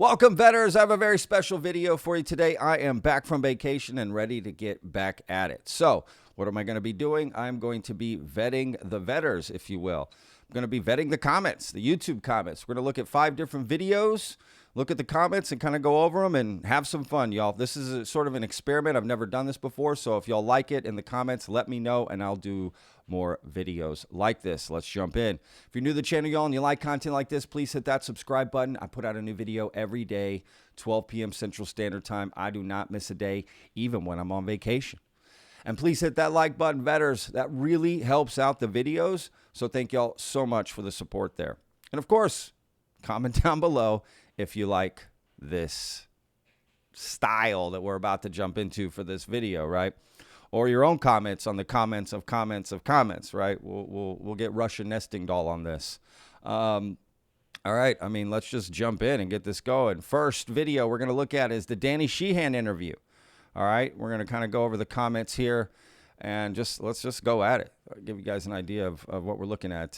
Welcome, veterans. I have a very special video for you today. I am back from vacation and ready to get back at it. So what am I going to be doing? I'm going to be vetting the vetters, if you will. I'm going to be vetting the comments, the YouTube comments. We're going to look at 5 different videos, look at the comments and kind of go over them and have some fun, y'all. This is a sort of an experiment. I've never done this before. So if y'all like it in the comments, let me know and I'll do more videos like this. Let's jump in. If you're new to the channel, y'all, and you like content like this, please hit that subscribe button. I put out a new video every day, 12 p.m. Central Standard Time. I do not miss a day, even when I'm on vacation. And please hit that like button, vetters. That really helps out the videos. So thank y'all so much for the support there. And of course, comment down below if you like this style that we're about to jump into for this video, right? Or your own comments on the comments of comments, right? We'll get Russian nesting doll on this. All right, I mean, let's just jump in and get this going. First video we're going to look at is the Danny Sheehan interview. All right, we're going to kind of go over the comments here and let's just go at it. I'll give you guys an idea of what we're looking at.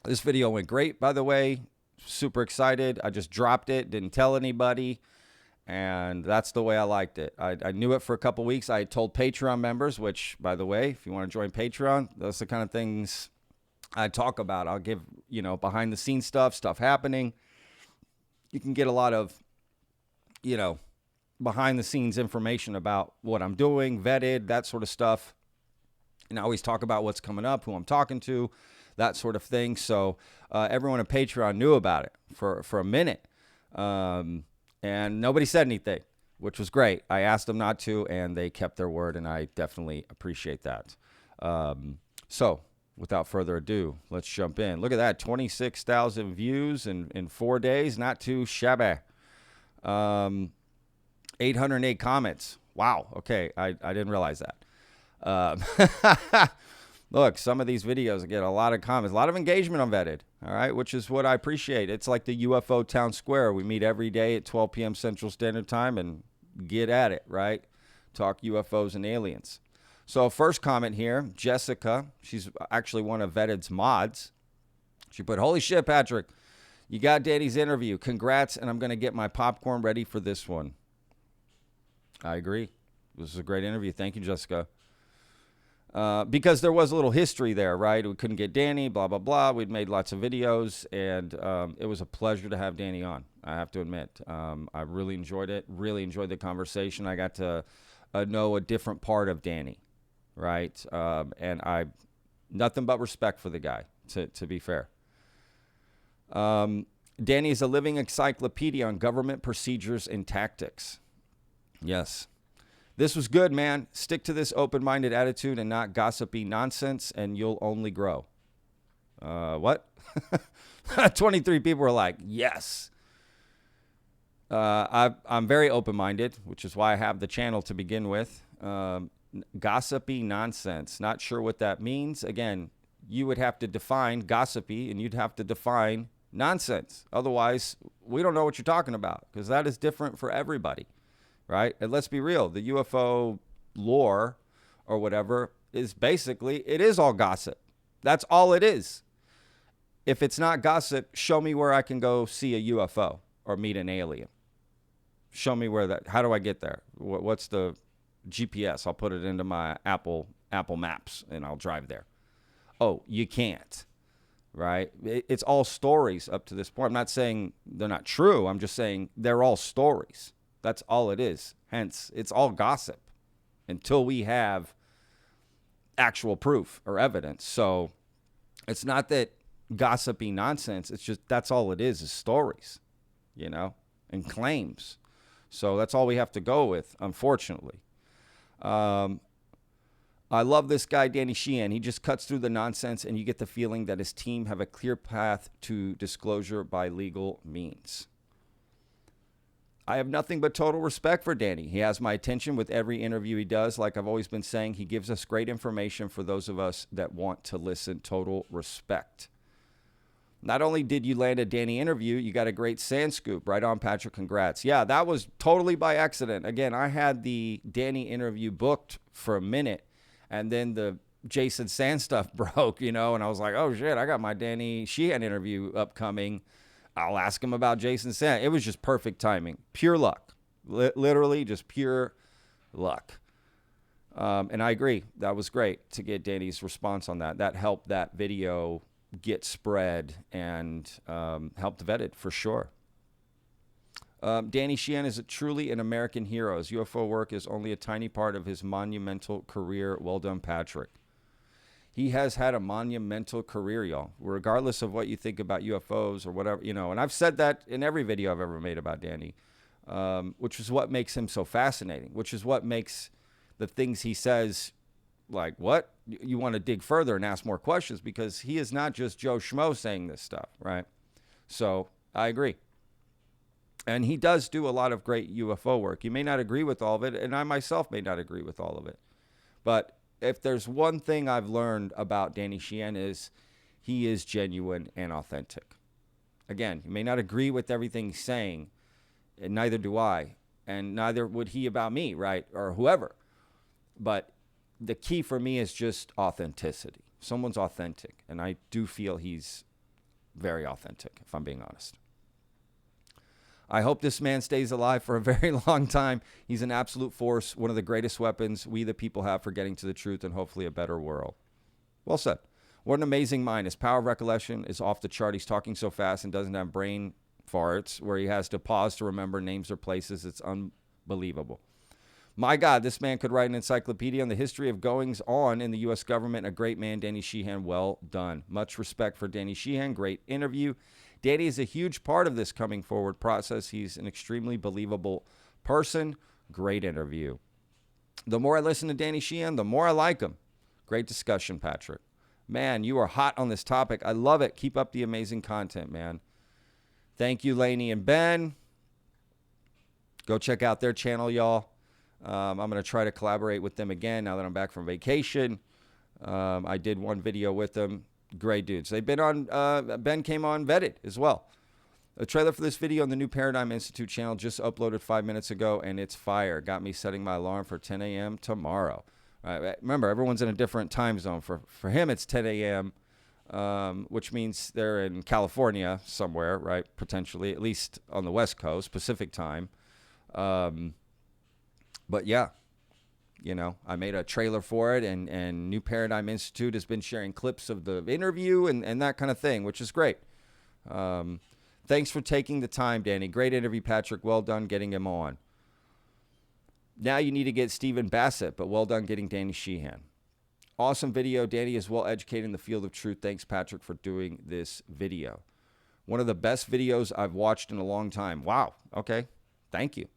This video went great, by the way. Super excited. I just dropped it, didn't tell anybody. And that's the way I liked it. I knew it for a couple weeks. I told Patreon members, which, by the way, if you want to join Patreon, those are the kind of things I talk about. I'll give, behind the scenes stuff happening. You can get a lot of, behind the scenes information about what I'm doing, vetted, that sort of stuff. And I always talk about what's coming up, who I'm talking to, that sort of thing. So everyone at Patreon knew about it for a minute. And nobody said anything, which was great. I asked them not to, and they kept their word, and I definitely appreciate that. So without further ado, let's jump in. Look at that, 26,000 views in 4 days. Not too shabby. 808 comments. Wow. Okay, I didn't realize that. Look, some of these videos get a lot of comments, a lot of engagement on Vetted, all right, which is what I appreciate. It's like the UFO Town Square. We meet every day at 12 p.m. Central Standard Time and get at it, right? Talk UFOs and aliens. So first comment here, Jessica. She's actually one of Vetted's mods. She put, "Holy shit, Patrick, you got Danny's interview. Congrats, and I'm going to get my popcorn ready for this one." I agree. This is a great interview. Thank you, Jessica. Because there was a little history there, right? We couldn't get Danny, blah, blah, blah. We'd made lots of videos, and it was a pleasure to have Danny on, I have to admit. I really enjoyed it, really enjoyed the conversation. I got to know a different part of Danny, right? And nothing but respect for the guy, to be fair. Danny is a living encyclopedia on government procedures and tactics. Yes. This was good, man. Stick to this open-minded attitude and not gossipy nonsense, and you'll only grow. What? 23 people were like, yes. I'm very open-minded, which is why I have the channel to begin with. Gossipy nonsense. Not sure what that means. Again, you would have to define gossipy, and you'd have to define nonsense. Otherwise, we don't know what you're talking about, because that is different for everybody. Right? And let's be real. The UFO lore or whatever is basically, it is all gossip. That's all it is. If it's not gossip, show me where I can go see a UFO or meet an alien. Show me how do I get there? What's the GPS? I'll put it into my Apple Maps and I'll drive there. Oh, you can't. Right? It's all stories up to this point. I'm not saying they're not true. I'm just saying they're all stories. That's all it is. Hence, it's all gossip until we have actual proof or evidence. So it's not that gossipy nonsense. It's just that's all it is stories, and claims. So that's all we have to go with, unfortunately. I love this guy, Danny Sheehan. He just cuts through the nonsense, and you get the feeling that his team have a clear path to disclosure by legal means. I have nothing but total respect for Danny. He has my attention with every interview he does. Like I've always been saying, he gives us great information for those of us that want to listen. Total respect. Not only did you land a Danny interview, you got a great sand scoop. Right on, Patrick. Congrats. Yeah, that was totally by accident. Again, I had the Danny interview booked for a minute, and then the Jason Sand stuff broke, and I was like, oh, shit, I got my Danny Sheehan interview upcoming. I'll ask him about Jason Sant. It was just perfect timing. Pure luck. Literally just pure luck. And I agree. That was great to get Danny's response on that. That helped that video get spread and helped vet it for sure. Danny Sheehan is truly an American hero. His UFO work is only a tiny part of his monumental career. Well done, Patrick. He has had a monumental career, y'all, regardless of what you think about UFOs or whatever, and I've said that in every video I've ever made about Danny, which is what makes him so fascinating, which is what makes the things he says, like, what? You want to dig further and ask more questions, because he is not just Joe Schmo saying this stuff, right? So I agree. And he does do a lot of great UFO work. You may not agree with all of it, and I myself may not agree with all of it. But if there's one thing I've learned about Danny Sheehan is he is genuine and authentic. Again, you may not agree with everything he's saying, and neither do I, and neither would he about me, right, or whoever. But the key for me is just authenticity. Someone's authentic, and I do feel he's very authentic, if I'm being honest. I hope this man stays alive for a very long time. He's an absolute force, one of the greatest weapons we the people have for getting to the truth and hopefully a better world. Well said. What an amazing mind. His power of recollection is off the chart. He's talking so fast and doesn't have brain farts where he has to pause to remember names or places. It's unbelievable. My God, this man could write an encyclopedia on the history of goings on in the U.S. government. A great man, Danny Sheehan. Well done. Much respect for Danny Sheehan. Great interview. Danny is a huge part of this coming forward process. He's an extremely believable person. Great interview. The more I listen to Danny Sheehan, the more I like him. Great discussion, Patrick. Man, you are hot on this topic. I love it. Keep up the amazing content, man. Thank you, Lainey and Ben. Go check out their channel, y'all. I'm going to try to collaborate with them again now that I'm back from vacation. I did one video with them. Great dudes. They've been on, Ben came on Vetted as well. A trailer for this video on the New Paradigm Institute channel just uploaded 5 minutes ago, and it's fire. Got me setting my alarm for 10 a.m. tomorrow. Remember, everyone's in a different time zone. For him, it's 10 a.m., which means they're in California somewhere, right? Potentially, at least on the West Coast, Pacific time. But yeah. I made a trailer for it, and New Paradigm Institute has been sharing clips of the interview and that kind of thing, which is great. Thanks for taking the time, Danny. Great interview, Patrick. Well done getting him on. Now you need to get Stephen Bassett, but well done getting Danny Sheehan. Awesome video. Danny is well educated in the field of truth. Thanks, Patrick, for doing this video. One of the best videos I've watched in a long time. Wow. Okay. Thank you.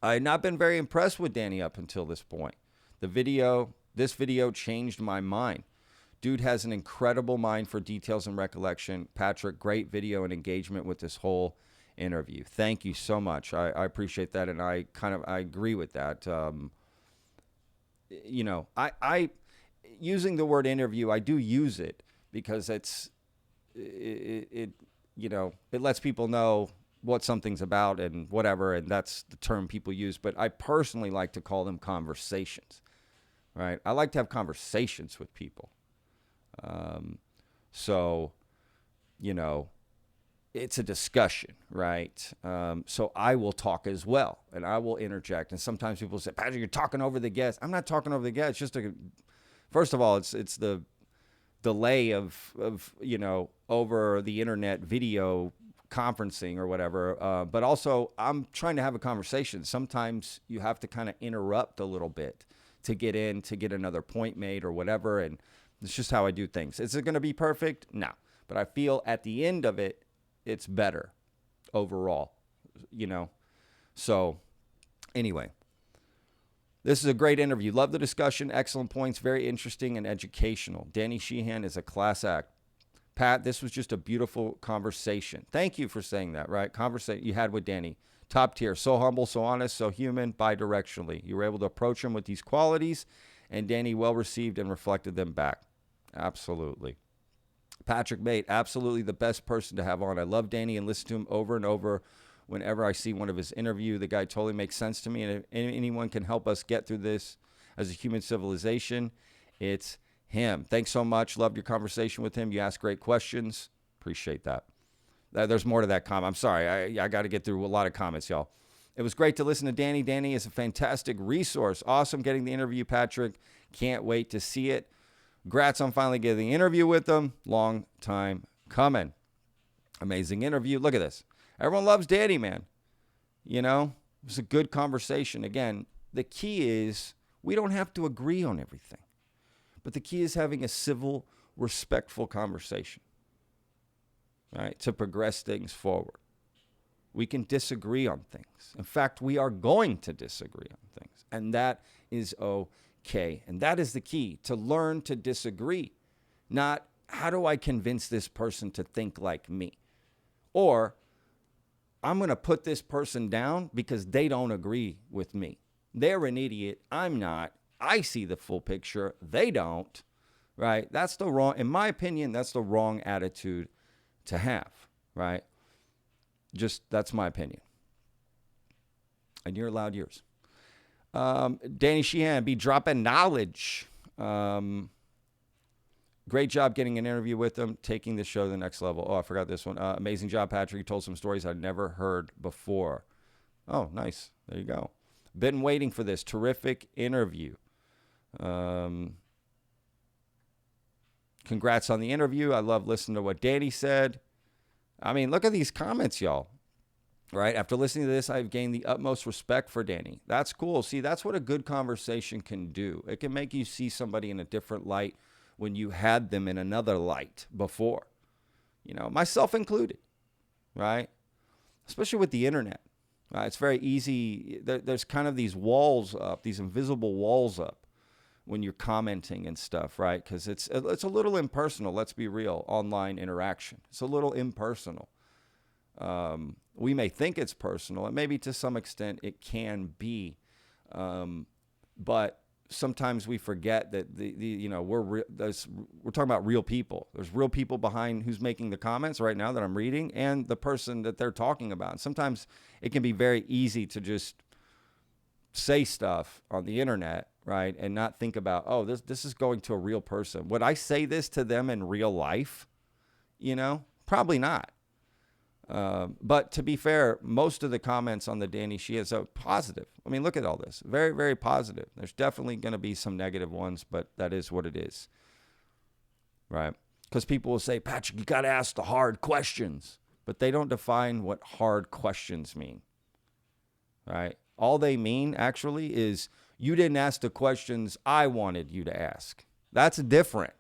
I had not been very impressed with Danny up until this point. This video changed my mind. Dude has an incredible mind for details and recollection. Patrick, great video and engagement with this whole interview. Thank you so much. I appreciate that, and I agree with that. I using the word interview, I do use it because it lets people know what something's about and whatever, and that's the term people use. But I personally like to call them conversations, right? I like to have conversations with people. It's a discussion, right? So I will talk as well, and I will interject. And sometimes people say, Patrick, you're talking over the guest. I'm not talking over the guest. It's just first of all, it's the delay of over the internet video conferencing or whatever, but also I'm trying to have a conversation. Sometimes you have to kind of interrupt a little bit to get another point made or whatever, and it's just how I do things. Is it going to be perfect? No, but I feel at the end of it, it's better overall, So anyway, this is a great interview. Love the discussion. Excellent points. Very interesting and educational. Danny Sheehan is a class act. Pat, this was just a beautiful conversation. Thank you for saying that, right? Conversation you had with Danny. Top tier. So humble, so honest, so human, bi-directionally. You were able to approach him with these qualities, and Danny well received and reflected them back. Absolutely. Patrick Mate, absolutely the best person to have on. I love Danny and listen to him over and over whenever I see one of his interviews. The guy totally makes sense to me, and if anyone can help us get through this as a human civilization, it's him. Thanks so much. Loved your conversation with him. You asked great questions. Appreciate that. There's more to that comment. I'm sorry. I got to get through a lot of comments, y'all. It was great to listen to Danny. Danny is a fantastic resource. Awesome getting the interview, Patrick. Can't wait to see it. Congrats on finally getting the interview with them. Long time coming. Amazing interview. Look at this. Everyone loves Danny, man. You know, it was a good conversation. Again, the key is we don't have to agree on everything. But the key is having a civil, respectful conversation, right, to progress things forward. We can disagree on things. In fact, we are going to disagree on things, and that is okay. And that is the key, to learn to disagree, not how do I convince this person to think like me, or I'm going to put this person down because they don't agree with me. They're an idiot. I'm not. I see the full picture. They don't, right? That's the wrong, in my opinion, that's the wrong attitude to have, right? Just, that's my opinion. And you're allowed yours. Danny Sheehan, be dropping knowledge. Great job getting an interview with them, taking the show to the next level. Oh, I forgot this one. Amazing job, Patrick. You told some stories I'd never heard before. Oh, nice. There you go. Been waiting for this. Terrific interview. Congrats on the interview. I love listening to what Danny said. I mean, look at these comments, y'all. Right? After listening to this, I've gained the utmost respect for Danny. That's cool. See, that's what a good conversation can do. It can make you see somebody in a different light when you had them in another light before. You know, myself included. Right? Especially with the internet. Right? It's very easy. There's kind of these walls up, these invisible walls up when you're commenting and stuff, right? Because it's a little impersonal. Let's be real. Online interaction. It's a little impersonal. We may think it's personal, and maybe to some extent it can be, but sometimes we forget that we're talking about real people. There's real people behind who's making the comments right now that I'm reading, and the person that they're talking about. And sometimes it can be very easy to just say stuff on the internet, right, and not think about, oh, this is going to a real person. Would I say this to them in real life? You know, probably not. But to be fair, most of the comments on the Danny Sheehan are positive. I mean, look at all this. Very, very positive. There's definitely going to be some negative ones, but that is what it is. Right? Because people will say, Patrick, you got to ask the hard questions. But they don't define what hard questions mean. Right? All they mean, actually, is you didn't ask the questions I wanted you to ask. That's different.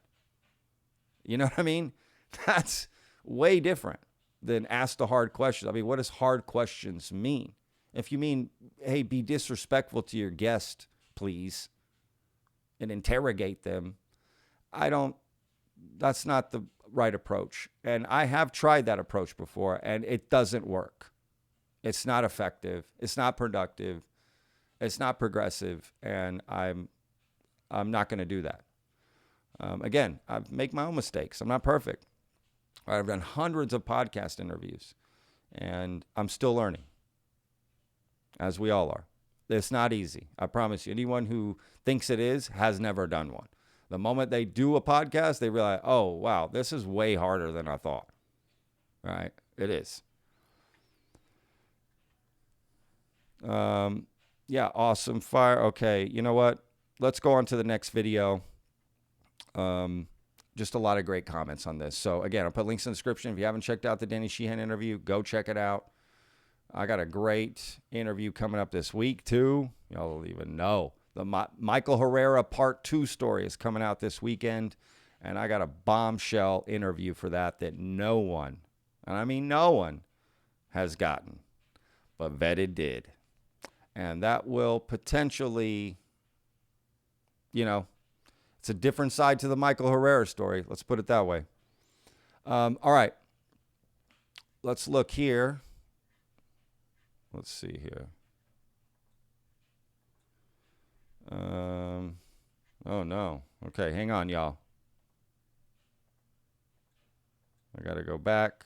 You know what I mean? That's way different than ask the hard questions. I mean, what does hard questions mean? If you mean, hey, be disrespectful to your guest, please, and interrogate them, that's not the right approach. And I have tried that approach before, and it doesn't work. It's not effective. It's not productive. It's not progressive, and I'm not going to do that. Again, I make my own mistakes. I'm not perfect. I've done hundreds of podcast interviews, and I'm still learning, as we all are. It's not easy. I promise you. Anyone who thinks it is has never done one. The moment they do a podcast, they realize, oh, wow, this is way harder than I thought. Right? It is. Yeah, awesome. Fire. Okay, you know what? Let's go on to the next video. Just a lot of great comments on this. So, again, I'll put links in the description. If you haven't checked out the Danny Sheehan interview, go check it out. I got a great interview coming up this week, too. Y'all don't even know. The Michael Herrera Part 2 story is coming out this weekend, and I got a bombshell interview for that no one, and I mean no one, has gotten, but Vetted did. And that will potentially, it's a different side to the Michael Herrera story. Let's put it that way. All right. Let's look here. Let's see here. Oh, no. Okay, hang on, y'all. I got to go back.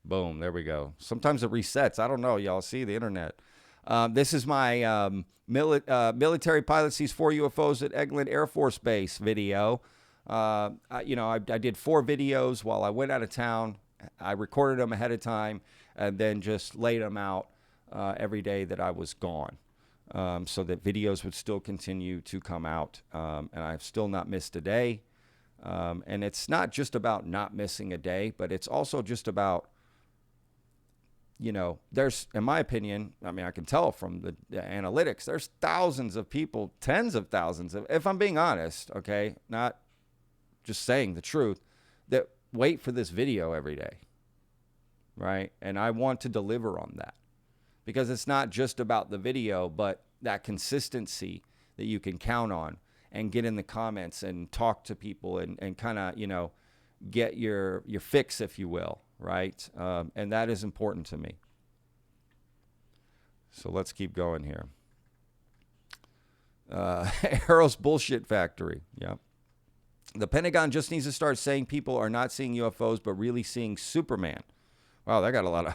Boom, there we go. Sometimes it resets. I don't know, y'all. See the internet. This is my military pilot sees 4 UFOs at Eglin Air Force Base video. I did 4 videos while I went out of town, I recorded them ahead of time and then just laid them out every day that I was gone, so that videos would still continue to come out. And I've still not missed a day. And it's not just about not missing a day, but it's also just about, there's, in my opinion, I mean, I can tell from the analytics, there's thousands of people, tens of thousands of, if I'm being honest, okay, not just saying the truth, that wait for this video every day, right? And I want to deliver on that, because it's not just about the video, but that consistency that you can count on, and get in the comments and talk to people and kind of, get your fix, if you will, right? And that is important to me. So let's keep going here. AARO's bullshit factory. Yeah. The Pentagon just needs to start saying people are not seeing UFOs, but really seeing Superman. Wow, that got a lot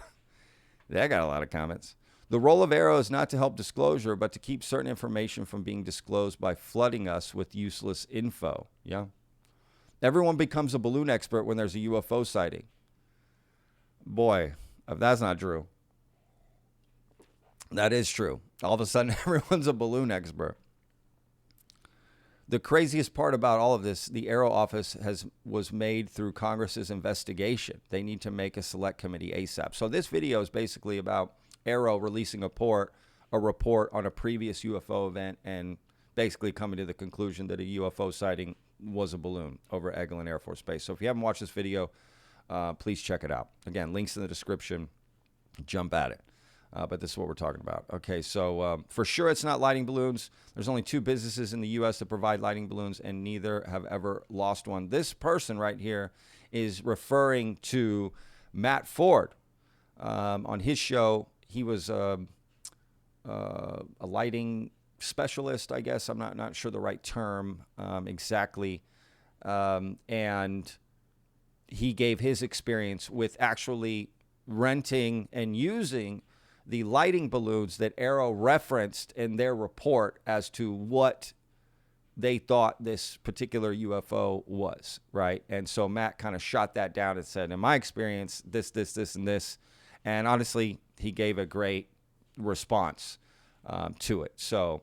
of comments. The role of AARO is not to help disclosure, but to keep certain information from being disclosed by flooding us with useless info. Yeah. Everyone becomes a balloon expert when there's a UFO sighting. Boy, if that's not true. That is true. All of a sudden, everyone's a balloon expert. The craziest part about all of this, the AARO office was made through Congress's investigation. They need to make a select committee ASAP. So this video is basically about AARO releasing a report on a previous UFO event and basically coming to the conclusion that a UFO sighting was a balloon over Eglin Air Force Base. So if you haven't watched this video, please check it out. Again, links in the description. Jump at it. But this is what we're talking about. Okay, so for sure it's not lighting balloons. There's only 2 businesses in the U.S. that provide lighting balloons, and neither have ever lost one. This person right here is referring to Matt Ford. On his show, he was a lighting specialist, I guess. I'm not sure the right term exactly. And he gave his experience with actually renting and using the lighting balloons that AARO referenced in their report as to what they thought this particular UFO was, right? And so Matt kind of shot that down and said, in my experience, this, and this. And honestly, he gave a great response to it. So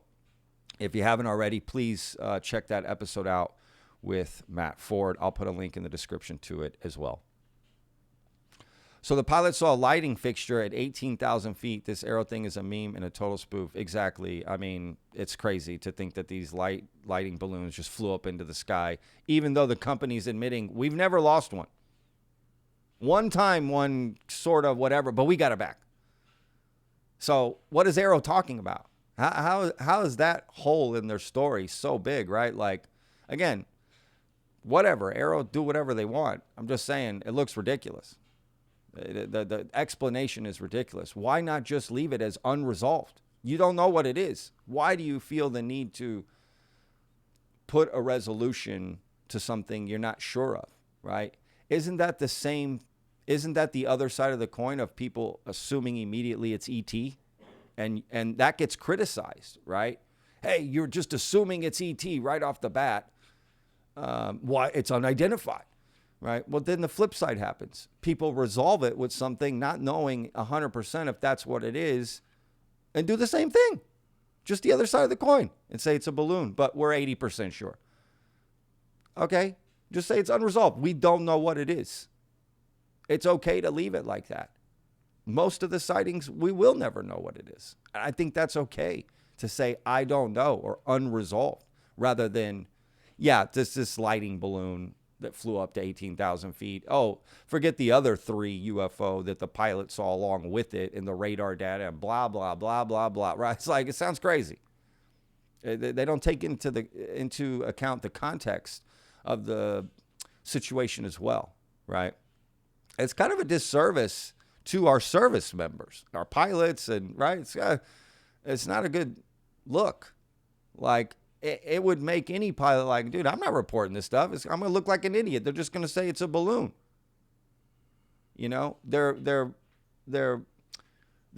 if you haven't already, please check that episode out with Matt Ford. I'll put a link in the description to it as well. So the pilot saw a lighting fixture at 18,000 feet. This AARO thing is a meme and a total spoof. Exactly. I mean, it's crazy to think that these lighting balloons just flew up into the sky, even though the company's admitting we've never lost one. One time, one sort of whatever, but we got it back. So what is AARO talking about? How is that hole in their story so big, right? Like, again, whatever. AARO do whatever they want. I'm just saying it looks ridiculous. The explanation is ridiculous. Why not just leave it as unresolved? You don't know what it is. Why do you feel the need to put a resolution to something you're not sure of, right? Isn't that the same? Isn't that the other side of the coin of people assuming immediately it's ET? And that gets criticized, right? Hey, you're just assuming it's ET right off the bat. Why it's unidentified. Right. Well, then the flip side happens. People resolve it with something not knowing 100% if that's what it is, and do the same thing, just the other side of the coin, and say it's a balloon, but we're 80% sure. Okay. Just say it's unresolved. We don't know what it is. It's okay to leave it like that. Most of the sightings, we will never know what it is. And I think that's okay to say, I don't know, or unresolved, rather than, yeah, this lighting balloon that flew up to 18,000 feet. Oh, forget the other 3 UFO that the pilot saw along with it in the radar data, and blah, blah, blah, blah, blah. Right? It's like, it sounds crazy. They don't take into account the context of the situation as well, right? It's kind of a disservice to our service members, our pilots, and right? It's not a good look. Like, it would make any pilot like, dude, I'm not reporting this stuff. I'm going to look like an idiot. They're just going to say it's a balloon. You know, they're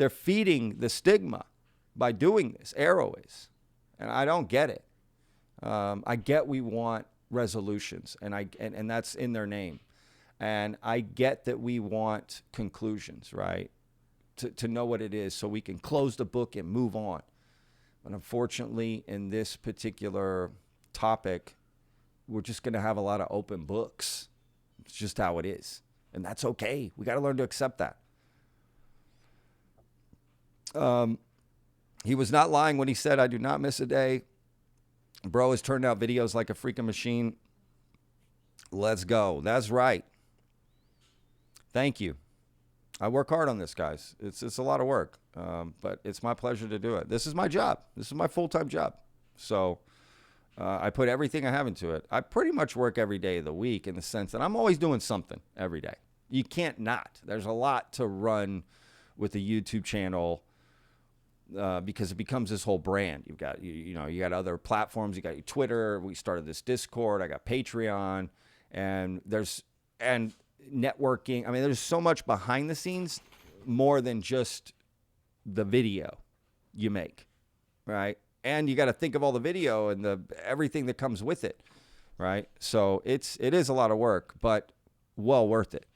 feeding the stigma by doing this. AARO is, and I don't get it. I get we want resolutions, and that's in their name. And I get that we want conclusions, right? To know what it is so we can close the book and move on. But unfortunately, in this particular topic, we're just going to have a lot of open books. It's just how it is. And that's okay. We got to learn to accept that. He was not lying when he said, I do not miss a day. Bro has turned out videos like a freaking machine. Let's go. That's right. Thank you. I work hard on this, guys. It's a lot of work, but it's my pleasure to do it. This is my job. This is my full-time job. So I put everything I have into it. I pretty much work every day of the week in the sense that I'm always doing something every day. You can't not. There's a lot to run with the YouTube channel because it becomes this whole brand. You've got, you got other platforms. You got your Twitter. We started this Discord. I got Patreon, and networking. I mean, there's so much behind the scenes, more than just the video you make, right? And you got to think of all the video and everything that comes with it, right? So it is a lot of work, but well worth it.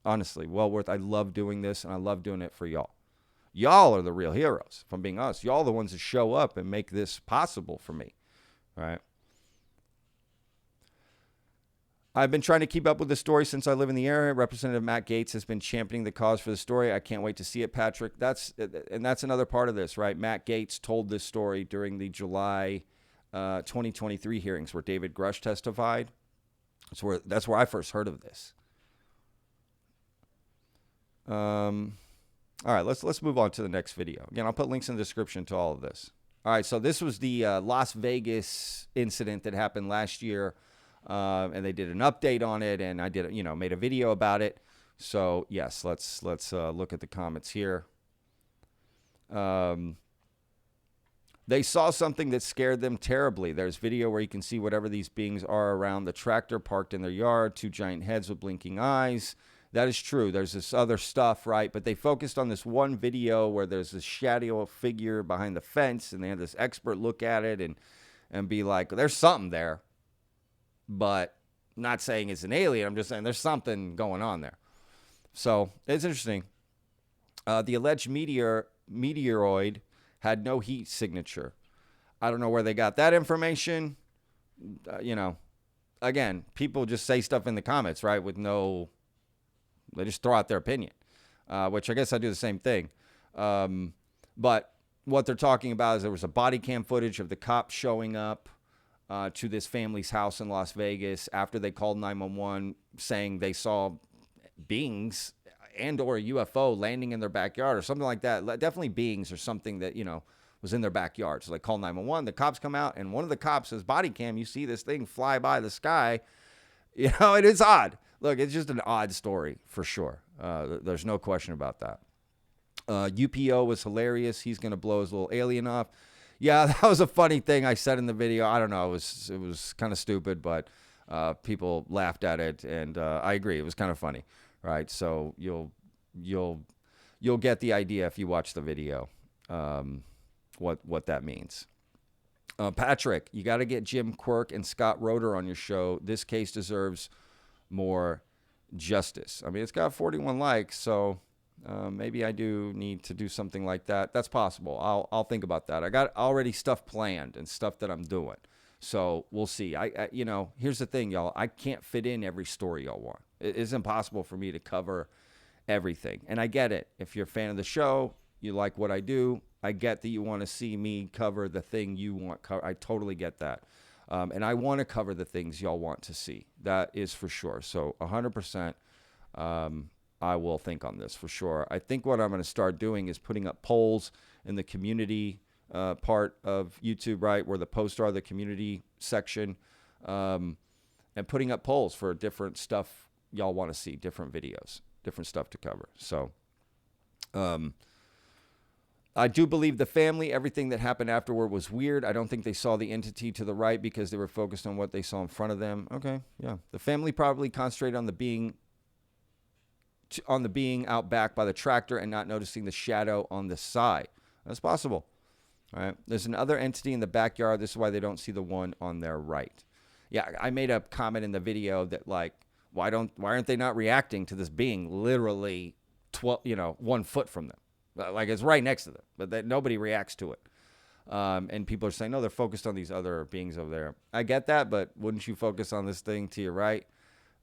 Honestly, well worth. I love doing this, and I love doing it for y'all. Y'all are the real heroes, if I'm being honest. Y'all are the ones that show up and make this possible for me, right? I've been trying to keep up with the story since I live in the area. Representative Matt Gaetz has been championing the cause for the story. I can't wait to see it, Patrick. That's another part of this, right? Matt Gaetz told this story during the July 2023 hearings where David Grush testified. That's where I first heard of this. All right, let's move on to the next video. Again, I'll put links in the description to all of this. All right, so this was the Las Vegas incident that happened last year. And they did an update on it, and I made a video about it. So yes, let's look at the comments here. They saw something that scared them terribly. There's video where you can see whatever these beings are around the tractor parked in their yard, two giant heads with blinking eyes. That is true. There's this other stuff, right? But they focused on this one video where there's this shadow figure behind the fence, and they had this expert look at it and be like, there's something there. But not saying it's an alien. I'm just saying there's something going on there. So it's interesting. The alleged meteoroid had no heat signature. I don't know where they got that information. Again, people just say stuff in the comments, right? They just throw out their opinion, which I guess I do the same thing. But what they're talking about is there was a body cam footage of the cops showing up to this family's house in Las Vegas after they called 911 saying they saw beings and or a UFO landing in their backyard or something like that. Definitely beings or something that, was in their backyard. So they call 911. The cops come out, and one of the cops says, body cam, you see this thing fly by the sky. It is odd. Look, it's just an odd story for sure. There's no question about that. UPO was hilarious. He's going to blow his little alien off. Yeah, that was a funny thing I said in the video. I don't know. It was kind of stupid, but people laughed at it, and I agree. It was kind of funny, right? So you'll get the idea if you watch the video, what that means. Patrick, you got to get Jim Quirk and Scott Roeder on your show. This case deserves more justice. I mean, it's got 41 likes, so maybe I do need to do something like that. That's possible. I'll think about that. I got already stuff planned and stuff that I'm doing. So we'll see. I here's the thing, y'all. I can't fit in every story y'all want. It's impossible for me to cover everything. And I get it. If you're a fan of the show, you like what I do, I get that you want to see me cover the thing you want cover. I totally get that. And I want to cover the things y'all want to see. That is for sure. So 100%. I will think on this for sure. I think what I'm going to start doing is putting up polls in the community part of YouTube, right, where the posts are, the community section, and putting up polls for different stuff y'all want to see, different videos, different stuff to cover. So I do believe the family, everything that happened afterward was weird. I don't think they saw the entity to the right because they were focused on what they saw in front of them. Okay, yeah. The family probably concentrated on the being out back by the tractor and not noticing the shadow on the side. That's possible. All right. There's another entity in the backyard. This is why they don't see the one on their right. Yeah, I made a comment in the video that Why aren't they not reacting to this being literally 1 foot from them? Like it's right next to them, but nobody reacts to it. And people are saying, no, they're focused on these other beings over there. I get that, but wouldn't you focus on this thing to your right?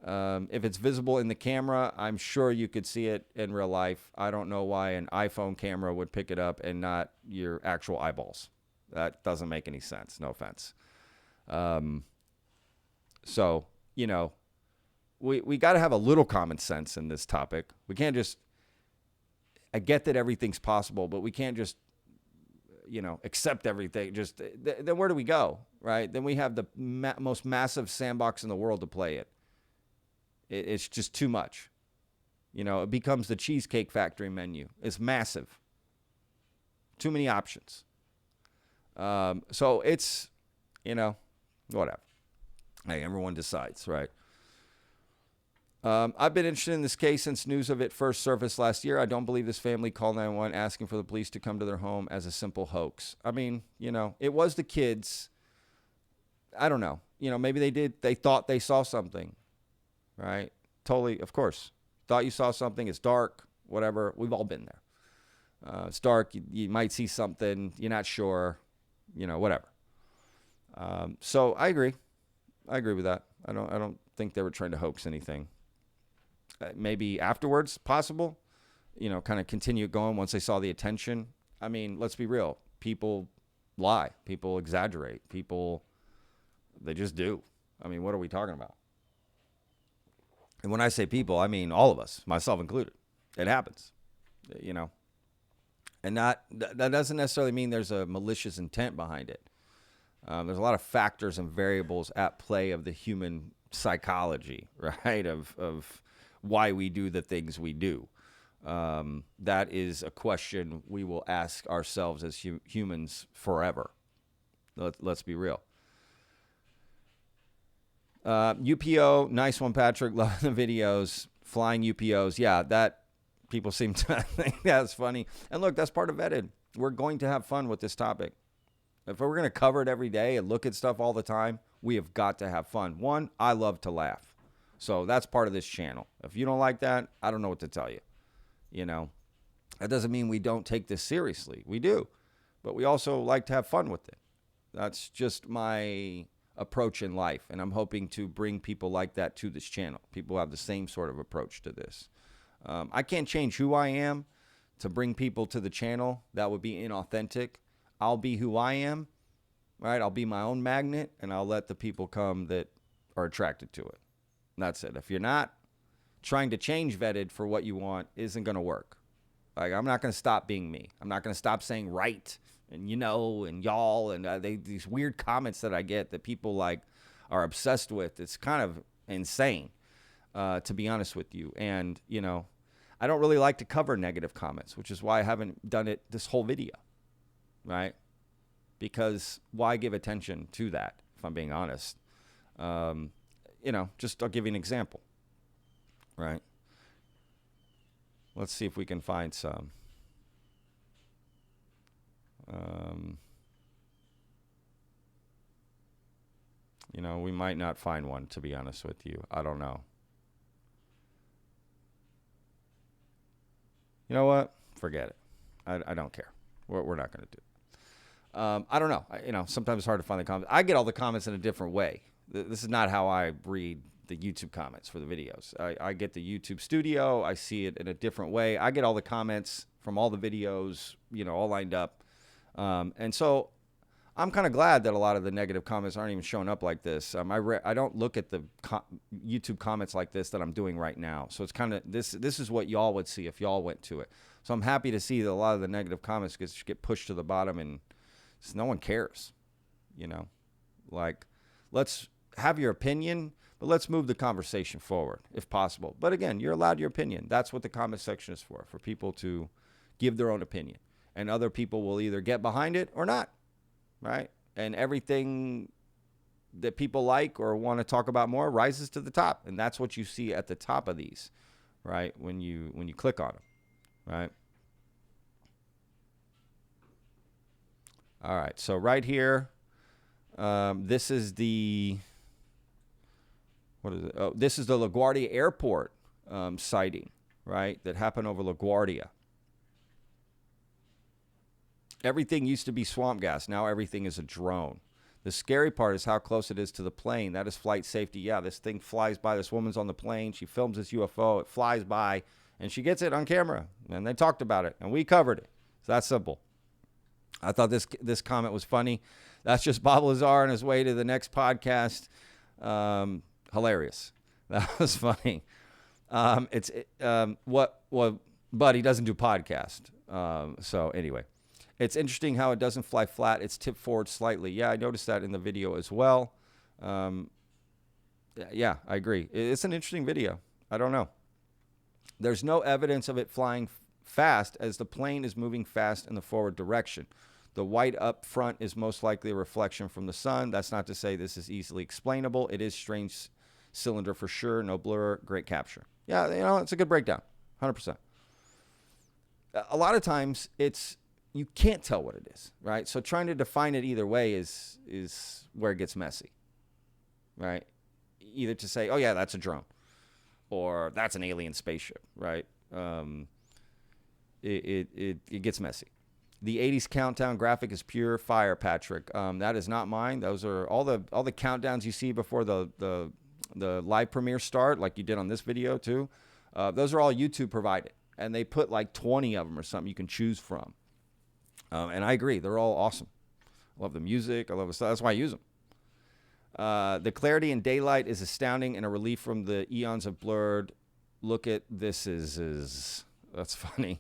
If it's visible in the camera, I'm sure you could see it in real life. I don't know why an iPhone camera would pick it up and not your actual eyeballs. That doesn't make any sense. No offense. So, we got to have a little common sense in this topic. We can't just, I get that everything's possible, but we can't just, accept everything. Just then where do we go, right? Then we have the most massive sandbox in the world to play it. It's just too much. It becomes the Cheesecake Factory menu. It's massive. Too many options. So it's, whatever. Hey, everyone decides, right? I've been interested in this case since news of it first surfaced last year. I don't believe this family called 911 asking for the police to come to their home as a simple hoax. I mean, it was the kids. I don't know. Maybe they thought they saw something, right? Totally, of course. Thought you saw something. It's dark, whatever. We've all been there. It's dark. You might see something. You're not sure, whatever. So I agree. I agree with that. I don't think they were trying to hoax anything. Maybe afterwards, possible, kind of continue going once they saw the attention. I mean, let's be real. People lie. People exaggerate. They just do. I mean, what are we talking about? And when I say people, I mean all of us, myself included. It happens, And that doesn't necessarily mean there's a malicious intent behind it. There's a lot of factors and variables at play of the human psychology, right? Of why we do the things we do. That is a question we will ask ourselves as humans forever. Let's be real. UPO, nice one, Patrick. Love the videos. Flying UPOs. Yeah, that people seem to think that's funny. And look, that's part of Vetted. We're going to have fun with this topic. If we're going to cover it every day and look at stuff all the time, we have got to have fun. One, I love to laugh. So that's part of this channel. If you don't like that, I don't know what to tell you. That doesn't mean we don't take this seriously. We do. But we also like to have fun with it. That's just my approach in life. And I'm hoping to bring people like that to this channel. People have the same sort of approach to this. I can't change who I am to bring people to the channel. That would be inauthentic. I'll be who I am, right? I'll be my own magnet, and I'll let the people come that are attracted to it. And that's it. If you're not trying to change Vetted for what you want, isn't going to work. Like, I'm not going to stop being me. I'm not going to stop saying right and and y'all and these weird comments that I get that people are obsessed with. It's kind of insane, to be honest with you. And, I don't really like to cover negative comments, which is why I haven't done it this whole video. Right? Because why give attention to that, if I'm being honest? Just I'll give you an example. Right? Let's see if we can find some. We might not find one, to be honest with you. I don't know. You know what? Forget it. I don't care. We're not going to do it. I don't know. Sometimes it's hard to find the comments. I get all the comments in a different way. This is not how I read the YouTube comments for the videos. I get the YouTube studio. I see it in a different way. I get all the comments from all the videos, all lined up. And so I'm kind of glad that a lot of the negative comments aren't even showing up like this. I don't look at the YouTube comments like this that I'm doing right now. So it's kind of this is what y'all would see if y'all went to it. So I'm happy to see that a lot of the negative comments get pushed to the bottom and no one cares. Let's have your opinion, but let's move the conversation forward if possible. But again, you're allowed your opinion. That's what the comment section is for people to give their own opinion. And other people will either get behind it or not. Right? And everything that people like or want to talk about more rises to the top. And that's what you see at the top of these, right? When you click on them, right? All right. So right here, this is the, what is it? Oh, this is the LaGuardia Airport sighting, right? That happened over LaGuardia. Everything used to be swamp gas. Now everything is a drone. The scary part is how close it is to the plane. That is flight safety. Yeah, this thing flies by. This woman's on the plane. She films this UFO. It flies by, and she gets it on camera. And they talked about it, and we covered it. It's that simple. I thought this comment was funny. That's just Bob Lazar on his way to the next podcast. Hilarious. That was funny. But he doesn't do podcast. So anyway. It's interesting how it doesn't fly flat. It's tipped forward slightly. Yeah, I noticed that in the video as well. Yeah, I agree. It's an interesting video. I don't know. There's no evidence of it flying fast as the plane is moving fast in the forward direction. The white up front is most likely a reflection from the sun. That's not to say this is easily explainable. It is strange cylinder for sure. No blur. Great capture. Yeah, it's a good breakdown. 100%. A lot of times you can't tell what it is, right? So trying to define it either way is where it gets messy, right? Either to say, oh yeah, that's a drone, or that's an alien spaceship, right? It gets messy. The 80s countdown graphic is pure fire, Patrick. That is not mine. Those are all the countdowns you see before the live premiere start, like you did on this video too. Those are all YouTube provided, and they put like 20 of them or something you can choose from. And I agree. They're all awesome. I love the music. I love the stuff. That's why I use them. The clarity in daylight is astounding and a relief from the eons of blurred. Look at this that's funny.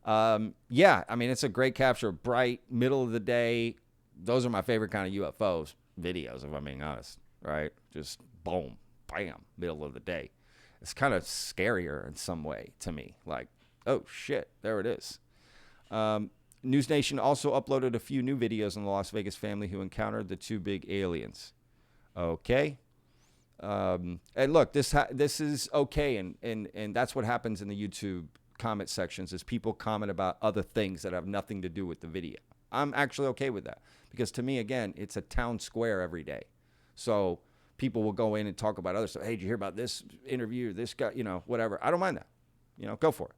Yeah, I mean, it's a great capture. Bright, middle of the day. Those are my favorite kind of UFOs videos, if I'm being honest, right? Just boom, bam, middle of the day. It's kind of scarier in some way to me. Like, oh, shit, there it is. News Nation also uploaded a few new videos on the Las Vegas family who encountered the two big aliens. Okay. And look, this is okay, and that's what happens in the YouTube comment sections is people comment about other things that have nothing to do with the video. I'm actually okay with that because to me, again, it's a town square every day. So people will go in and talk about other stuff. Hey, did you hear about this interview, this guy, whatever. I don't mind that. Go for it.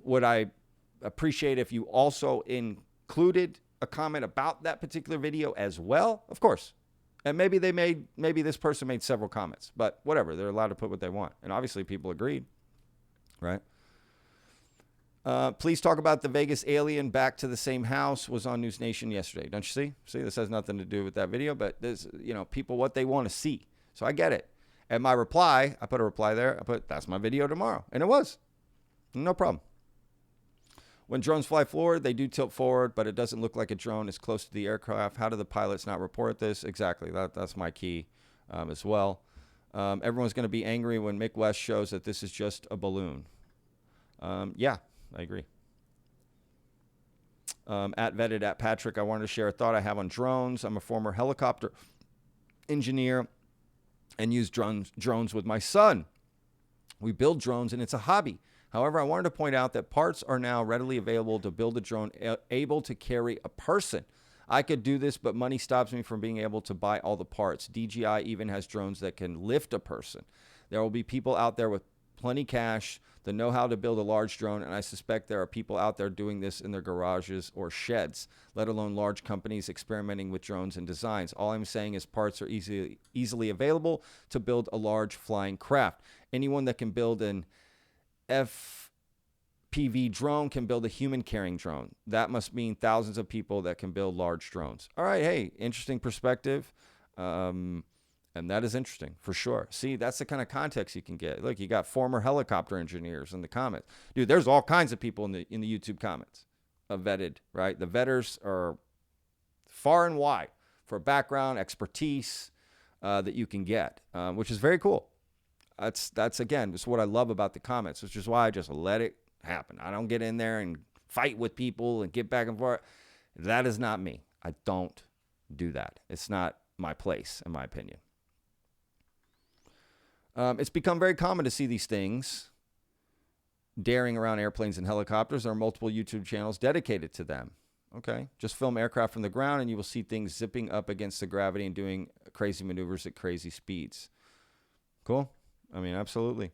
Would I appreciate if you also included a comment about that particular video as well? Of course. And maybe this person made several comments, but whatever. They're allowed to put what they want. And obviously people agreed, right? Please talk about the Vegas alien back to the same house was on News Nation yesterday. Don't you see? See, this has nothing to do with that video, but there's, people, what they want to see. So I get it. And my reply, I put a reply there. That's my video tomorrow. And it was. No problem. When drones fly forward, they do tilt forward, but it doesn't look like a drone. It's close to the aircraft. How do the pilots not report this? Exactly. That's my key as well. Everyone's going to be angry when Mick West shows that this is just a balloon. Yeah, I agree. At Vetted at Patrick, I wanted to share a thought I have on drones. I'm a former helicopter engineer and use drones with my son. We build drones, and it's a hobby. However, I wanted to point out that parts are now readily available to build a drone able to carry a person. I could do this, but money stops me from being able to buy all the parts. DJI even has drones that can lift a person. There will be people out there with plenty cash that know how to build a large drone, and I suspect there are people out there doing this in their garages or sheds, let alone large companies experimenting with drones and designs. All I'm saying is parts are easily available to build a large flying craft. Anyone that can build an FPV drone can build a human-carrying drone. That must mean thousands of people that can build large drones. All right, hey, interesting perspective. And that is interesting, for sure. See, that's the kind of context you can get. Look, you got former helicopter engineers in the comments. Dude, there's all kinds of people in the YouTube comments of Vetted, right? The vetters are far and wide for background, expertise that you can get, which is very cool. That's again, just what I love about the comments, which is why I just let it happen. I don't get in there and fight with people and get back and forth. That is not me. I don't do that. It's not my place, in my opinion. It's become very common to see these things daring around airplanes and helicopters. There are multiple YouTube channels dedicated to them. Okay, just film aircraft from the ground and you will see things zipping up against the gravity and doing crazy maneuvers at crazy speeds. Cool. I mean, absolutely.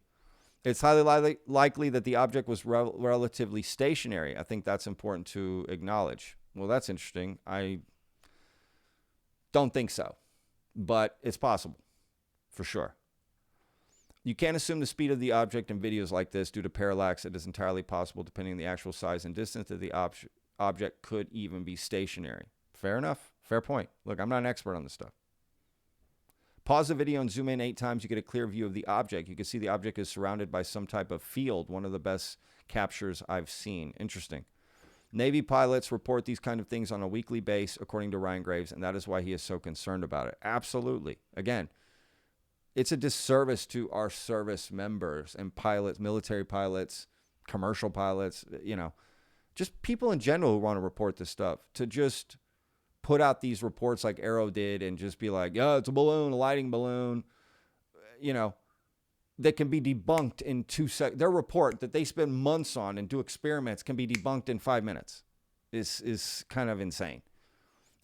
It's highly likely that the object was relatively stationary. I think that's important to acknowledge. Well, that's interesting. I don't think so, but it's possible for sure. You can't assume the speed of the object in videos like this due to parallax. It is entirely possible, depending on the actual size and distance, that the object could even be stationary. Fair enough. Fair point. Look, I'm not an expert on this stuff. Pause the video and zoom in 8 times. You get a clear view of the object. You can see the object is surrounded by some type of field. One of the best captures I've seen. Interesting. Navy pilots report these kind of things on a weekly basis, according to Ryan Graves, and that is why he is so concerned about it. Absolutely. Again, it's a disservice to our service members and pilots, military pilots, commercial pilots, just people in general who want to report this stuff, to just put out these reports like AARO did and just be like, yeah, it's a balloon, a lighting balloon, that can be debunked in 2 seconds. Their report that they spend months on and do experiments can be debunked in 5 minutes is kind of insane.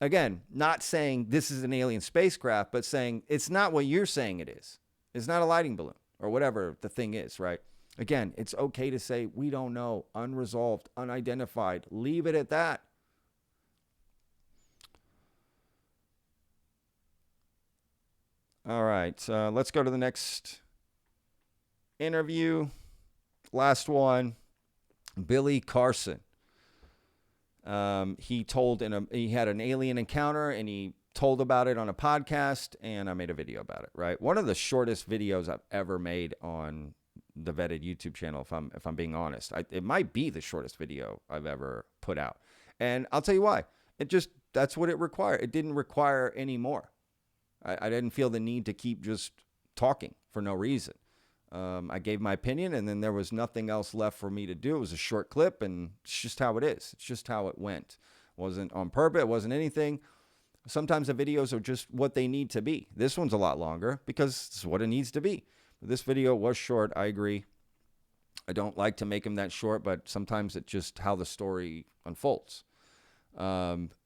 Again, not saying this is an alien spacecraft, but saying it's not what you're saying it is. It's not a lighting balloon or whatever the thing is, right? Again, it's okay to say we don't know, unresolved, unidentified. Leave it at that. All right, let's go to the next interview. Last one, Billy Carson. He had an alien encounter and he told about it on a podcast, and I made a video about it, right? One of the shortest videos I've ever made on the Vetted YouTube channel, if I'm being honest. It might be the shortest video I've ever put out. And I'll tell you why. That's what it required. It didn't require any more. I didn't feel the need to keep just talking for no reason. I gave my opinion, and then there was nothing else left for me to do. It was a short clip, and it's just how it is. It's just how it went. It wasn't on purpose. It wasn't anything. Sometimes the videos are just what they need to be. This one's a lot longer because it's what it needs to be. But this video was short. I agree. I don't like to make them that short, but sometimes it's just how the story unfolds.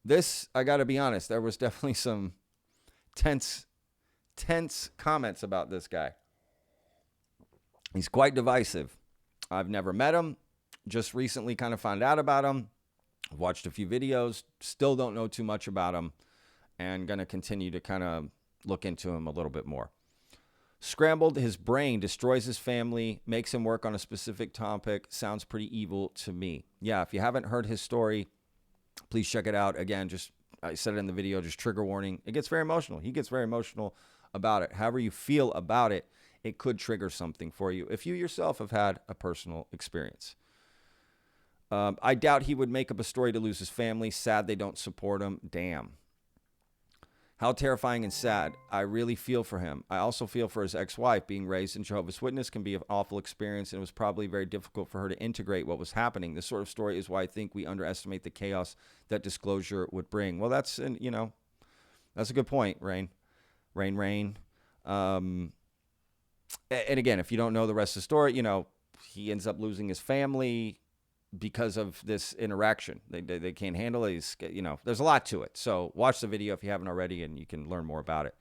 This, I got to be honest, there was definitely some tense comments about this guy. He's quite divisive. I've never met him. Just recently kind of found out about him. Watched a few videos. Still don't know too much about him. And going to continue to kind of look into him a little bit more. Scrambled his brain, destroys his family, makes him work on a specific topic. Sounds pretty evil to me. Yeah, if you haven't heard his story, please check it out. Again, I said it in the video, just trigger warning. It gets very emotional. He gets very emotional about it. However you feel about it, it could trigger something for you if you yourself have had a personal experience. I doubt he would make up a story to lose his family. Sad they don't support him. Damn. How terrifying and sad. I really feel for him. I also feel for his ex-wife. Being raised in Jehovah's Witness can be an awful experience, and it was probably very difficult for her to integrate what was happening. This sort of story is why I think we underestimate the chaos that disclosure would bring. Well, that's a good point, Rain. And again, if you don't know the rest of the story, he ends up losing his family because of this interaction. They can't handle it. There's a lot to it. So watch the video if you haven't already, and you can learn more about it.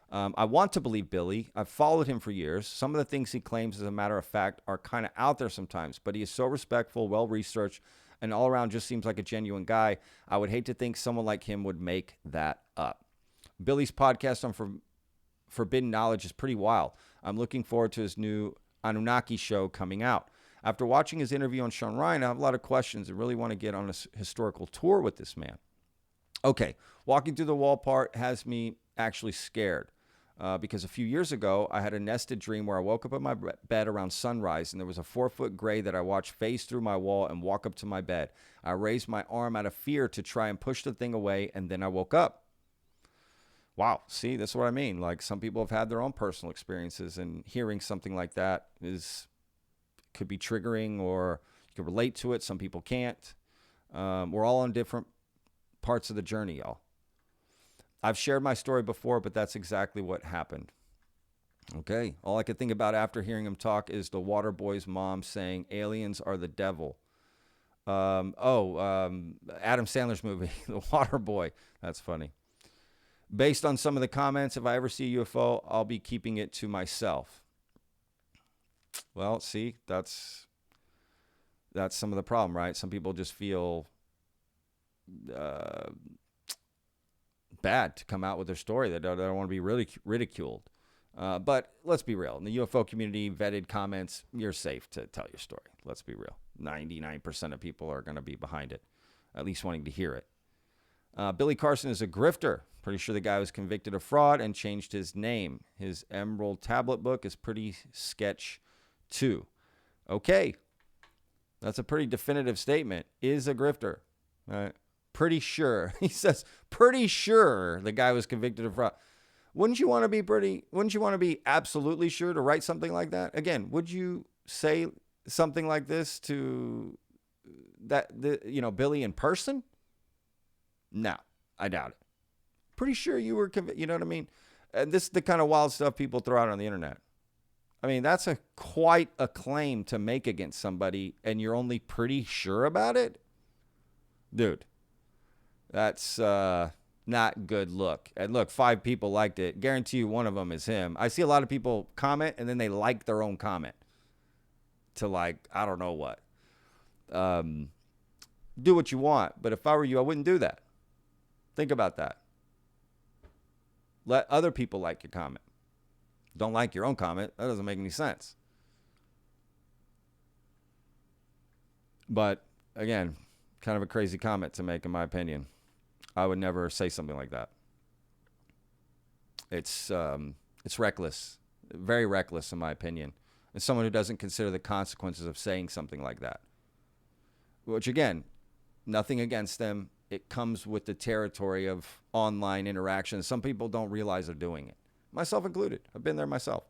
I want to believe Billy. I've followed him for years. Some of the things he claims, as a matter of fact, are kind of out there sometimes, but he is so respectful, well-researched, and all around just seems like a genuine guy. I would hate to think someone like him would make that up. Billy's podcast on Forbidden Knowledge is pretty wild. I'm looking forward to his new Anunnaki show coming out. After watching his interview on Sean Ryan, I have a lot of questions and really want to get on a historical tour with this man. Okay, walking through the wall part has me actually scared because a few years ago, I had a nested dream where I woke up in my bed around sunrise and there was a 4-foot gray that I watched phase through my wall and walk up to my bed. I raised my arm out of fear to try and push the thing away, and then I woke up. Wow, see, that's what I mean. Like, some people have had their own personal experiences, and hearing something like that could be triggering, or you can relate to it. Some people can't. We're all on different parts of the journey, y'all. I've shared my story before, but that's exactly what happened. Okay, all I could think about after hearing him talk is the water boy's mom saying aliens are the devil. Adam Sandler's movie, The Water Boy. That's funny. Based on some of the comments, if I ever see a UFO, I'll be keeping it to myself. Well, see, that's some of the problem, right? Some people just feel uh, bad to come out with their story. They don't want to be really ridiculed. But let's be real. In the UFO community, vetted comments, you're safe to tell your story. Let's be real. 99% of people are going to be behind it, at least wanting to hear it. Billy Carson is a grifter. Pretty sure the guy was convicted of fraud and changed his name. His Emerald Tablet book is pretty sketch, too. Okay. That's a pretty definitive statement. Is a grifter. Pretty sure. He says, pretty sure the guy was convicted of fraud. Wouldn't you want to be absolutely sure to write something like that? Again, would you say something like this to Billy in person? No, I doubt it. Pretty sure you were convicted. You know what I mean? And this is the kind of wild stuff people throw out on the internet. I mean, that's quite a claim to make against somebody, and you're only pretty sure about it? Dude, that's not good look. And look, 5 people liked it. Guarantee you one of them is him. I see a lot of people comment, and then they like their own comment to I don't know what. Do what you want, but if I were you, I wouldn't do that. Think about that. Let other people like your comment. Don't like your own comment. That doesn't make any sense. But again, kind of a crazy comment to make, in my opinion. I would never say something like that. It's reckless, very reckless, in my opinion. As someone who doesn't consider the consequences of saying something like that. Which again, nothing against them. It comes with the territory of online interaction. Some people don't realize they're doing it. Myself included. I've been there myself.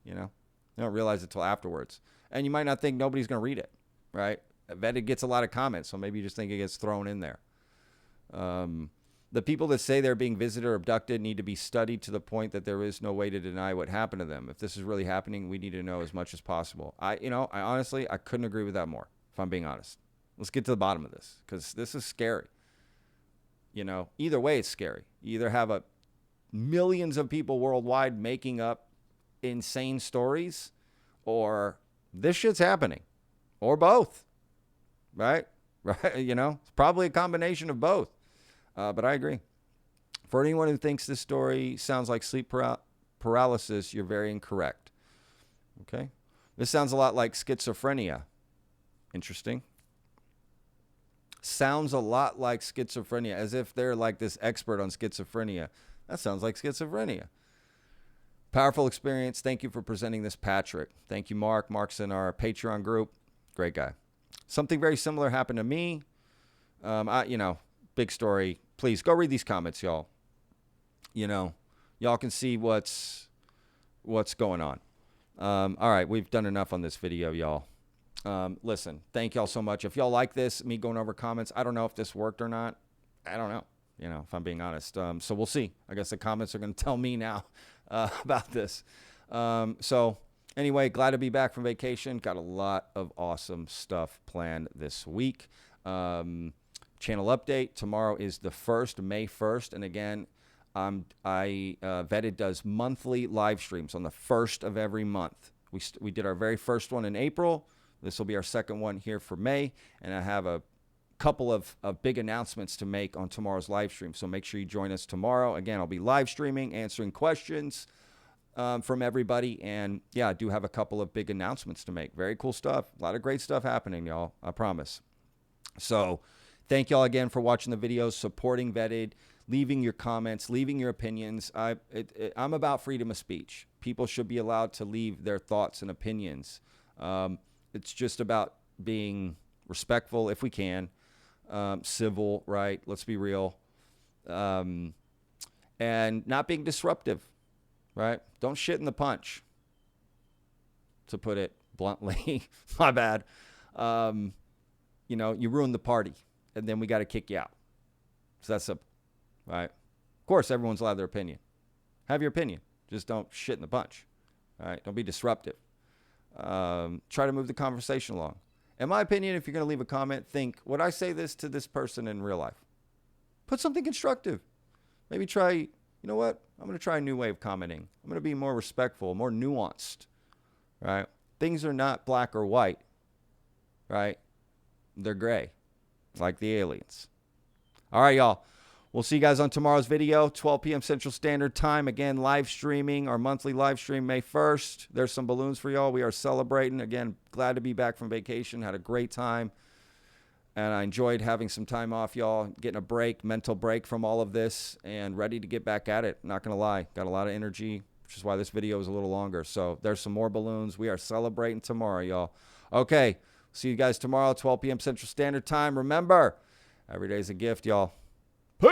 You know, they don't realize it till afterwards. And you might not think nobody's going to read it, right? Vetted gets a lot of comments, so maybe you just think it gets thrown in there. The people that say they're being visited or abducted need to be studied to the point that there is no way to deny what happened to them. If this is really happening, we need to know as much as possible. I honestly, I couldn't agree with that more, if I'm being honest. Let's get to the bottom of this, because this is scary. Either way, it's scary. You either have millions of people worldwide making up insane stories, or this shit's happening, or both, right? Right? It's probably a combination of both. But I agree. For anyone who thinks this story sounds like sleep paralysis, you're very incorrect. Okay? This sounds a lot like schizophrenia. Interesting. Sounds a lot like schizophrenia, as if they're like this expert on schizophrenia. That sounds like schizophrenia. Powerful experience. Thank you for presenting this, Patrick. Thank you, Mark. Mark's in our Patreon group. Great guy. Something very similar happened to me. Big story. Please go read these comments, y'all. Y'all can see what's going on. All right, we've done enough on this video, y'all. Listen, thank y'all so much. If y'all like this, me going over comments, I don't know if this worked or not. I don't know, if I'm being honest. So we'll see. I guess the comments are going to tell me now about this. So anyway, glad to be back from vacation. Got a lot of awesome stuff planned this week. Channel update. Tomorrow is the 1st, May 1st. And again, Vetted does monthly live streams on the 1st of every month. We did our very first one in April. This will be our second one here for May. And I have a couple of big announcements to make on tomorrow's live stream. So make sure you join us tomorrow. Again, I'll be live streaming, answering questions from everybody. And yeah, I do have a couple of big announcements to make. Very cool stuff. A lot of great stuff happening, y'all. I promise. So thank y'all again for watching the videos, supporting Vetted, leaving your comments, leaving your opinions. I'm about freedom of speech. People should be allowed to leave their thoughts and opinions. It's just about being respectful if we can, civil, right? Let's be real. And not being disruptive, right? Don't shit in the punch, to put it bluntly. My bad. You ruined the party, and then we got to kick you out. So that's simple, right? Of course, everyone's allowed their opinion. Have your opinion. Just don't shit in the punch, all right? Don't be disruptive. Try to move the conversation along. In my opinion, if you're going to leave a comment, think, would I say this to this person in real life? Put something constructive. Maybe try, you know what? I'm going to try a new way of commenting. I'm going to be more respectful, more nuanced, right? things are not black or white, right? They're gray, like the aliens. All right, y'all. We'll see you guys on tomorrow's video, 12 p.m. Central Standard Time. Again, live streaming, our monthly live stream, May 1st. There's some balloons for y'all. We are celebrating. Again, glad to be back from vacation. Had a great time. And I enjoyed having some time off, y'all. Getting a break, mental break from all of this. And ready to get back at it. Not going to lie. Got a lot of energy, which is why this video is a little longer. So there's some more balloons. We are celebrating tomorrow, y'all. Okay. See you guys tomorrow, 12 p.m. Central Standard Time. Remember, every day's a gift, y'all. Peace!